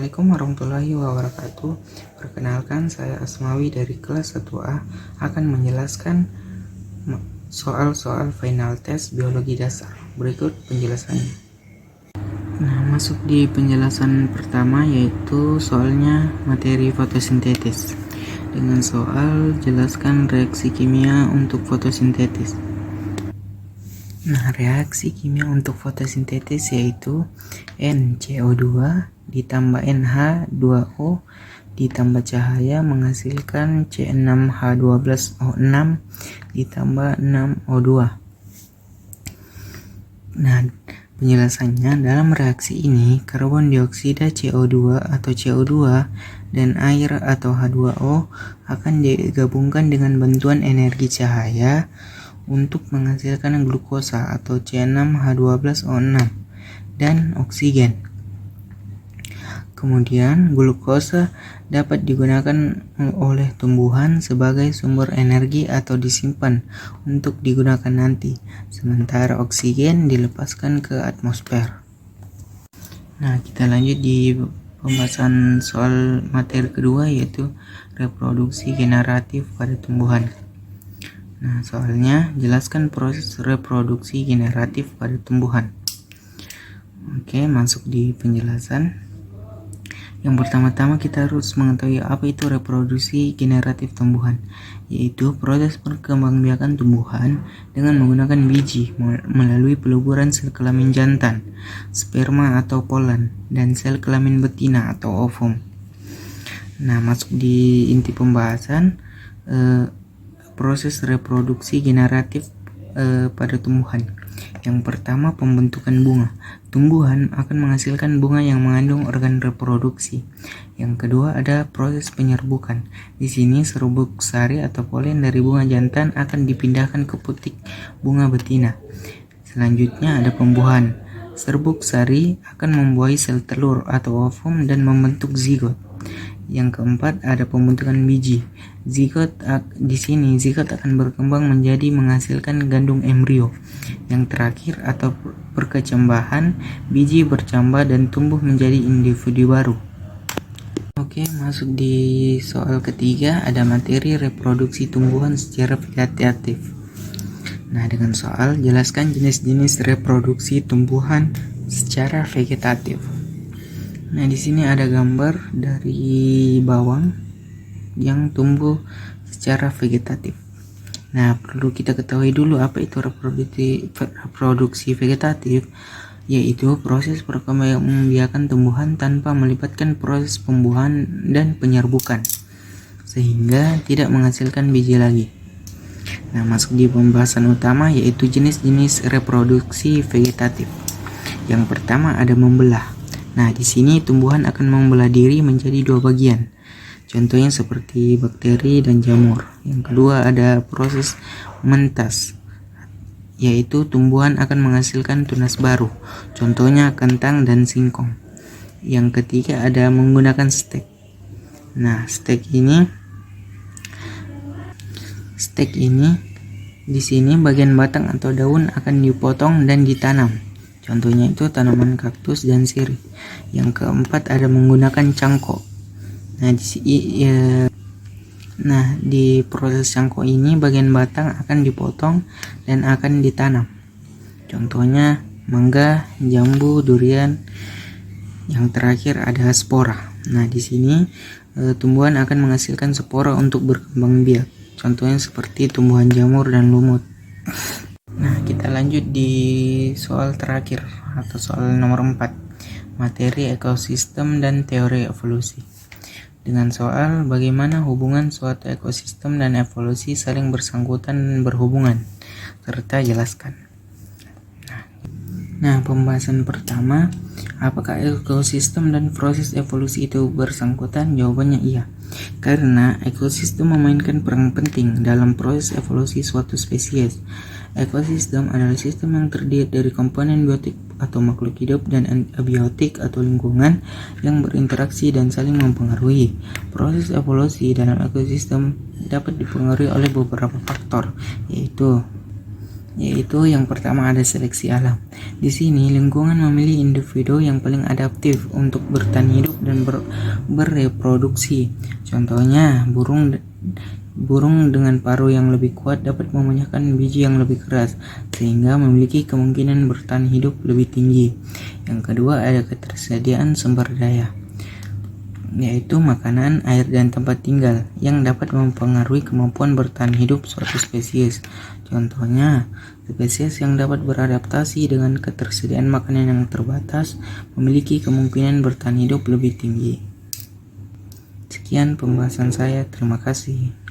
Assalamualaikum warahmatullahi wabarakatuh. Perkenalkan, saya Asmawi dari kelas 1A akan menjelaskan soal-soal final test biologi dasar. Berikut penjelasannya. Nah, masuk di penjelasan pertama yaitu soalnya materi fotosintesis. Dengan soal jelaskan reaksi kimia untuk fotosintesis. Nah, reaksi kimia untuk fotosintesis yaitu NCO2 ditambah NH2O ditambah cahaya menghasilkan C6H12O6 ditambah 6O2. Nah, penjelasannya, dalam reaksi ini karbon dioksida CO2 atau CO2 dan air atau H2O akan digabungkan dengan bantuan energi cahaya untuk menghasilkan glukosa atau C6H12O6 dan oksigen. Kemudian glukosa dapat digunakan oleh tumbuhan sebagai sumber energi atau disimpan untuk digunakan nanti, sementara oksigen dilepaskan ke atmosfer. Nah, kita lanjut di pembahasan soal materi kedua yaitu reproduksi generatif pada tumbuhan. Nah, soalnya jelaskan proses reproduksi generatif pada tumbuhan. Oke, masuk di penjelasan. Yang pertama-tama kita harus mengetahui apa itu reproduksi generatif tumbuhan, yaitu proses perkembangbiakan tumbuhan dengan menggunakan biji melalui peluburan sel kelamin jantan, sperma atau polen, dan sel kelamin betina atau ovum. Nah, masuk di inti pembahasan proses reproduksi generatif pada tumbuhan. Yang pertama, pembentukan bunga. Tumbuhan akan menghasilkan bunga yang mengandung organ reproduksi. Yang kedua ada proses penyerbukan. Di sini serbuk sari atau polen dari bunga jantan akan dipindahkan ke putik bunga betina. Selanjutnya ada pembuahan. Serbuk sari akan membuahi sel telur atau ovum dan membentuk zigot. Yang keempat ada pembentukan biji. Di sini zigot akan berkembang menjadi menghasilkan gandum embrio. Yang terakhir atau perkecambahan, biji bercambah dan tumbuh menjadi individu baru. Oke, masuk di soal ketiga ada materi reproduksi tumbuhan secara vegetatif. Nah, dengan soal jelaskan jenis-jenis reproduksi tumbuhan secara vegetatif. Nah, di sini ada gambar dari bawang yang tumbuh secara vegetatif. Nah, perlu kita ketahui dulu apa itu reproduksi vegetatif, yaitu proses perkembangbiakan tumbuhan tanpa melibatkan proses pembuahan dan penyerbukan, sehingga tidak menghasilkan biji lagi. Nah, masuk di pembahasan utama yaitu jenis-jenis reproduksi vegetatif. Yang pertama ada membelah. Nah, di sini tumbuhan akan membelah diri menjadi dua bagian. Contohnya seperti bakteri dan jamur. Yang kedua ada proses mentas, yaitu tumbuhan akan menghasilkan tunas baru. Contohnya kentang dan singkong. Yang ketiga ada menggunakan stek. Nah, stek ini di sini bagian batang atau daun akan dipotong dan ditanam. Contohnya itu tanaman kaktus dan sirih. Yang keempat ada menggunakan cangkok. Nah, di proses cangkok ini bagian batang akan dipotong dan akan ditanam. Contohnya mangga, jambu, durian. Yang terakhir ada spora. Nah, di sini tumbuhan akan menghasilkan spora untuk berkembang biak. Contohnya seperti tumbuhan jamur dan lumut. Nah, kita lanjut di soal terakhir atau soal nomor 4. Materi ekosistem dan teori evolusi. Dengan soal bagaimana hubungan suatu ekosistem dan evolusi saling bersangkutan dan berhubungan, serta jelaskan. Nah, pembahasan pertama, apakah ekosistem dan proses evolusi itu bersangkutan? Jawabannya iya. Karena ekosistem memainkan peran penting dalam proses evolusi suatu spesies. Ekosistem adalah sistem yang terdiri dari komponen biotik atau makhluk hidup dan abiotik atau lingkungan yang berinteraksi dan saling mempengaruhi. Proses evolusi dalam ekosistem dapat dipengaruhi oleh beberapa faktor, yaitu yaitu yang pertama ada seleksi alam. Di sini lingkungan memilih individu yang paling adaptif untuk bertahan hidup dan bereproduksi. Contohnya, burung dengan paruh yang lebih kuat dapat memecahkan biji yang lebih keras, sehingga memiliki kemungkinan bertahan hidup lebih tinggi. Yang kedua ada ketersediaan sumber daya, yaitu makanan, air, dan tempat tinggal yang dapat mempengaruhi kemampuan bertahan hidup suatu spesies. Contohnya, spesies yang dapat beradaptasi dengan ketersediaan makanan yang terbatas memiliki kemungkinan bertahan hidup lebih tinggi. Sekian pembahasan saya, terima kasih.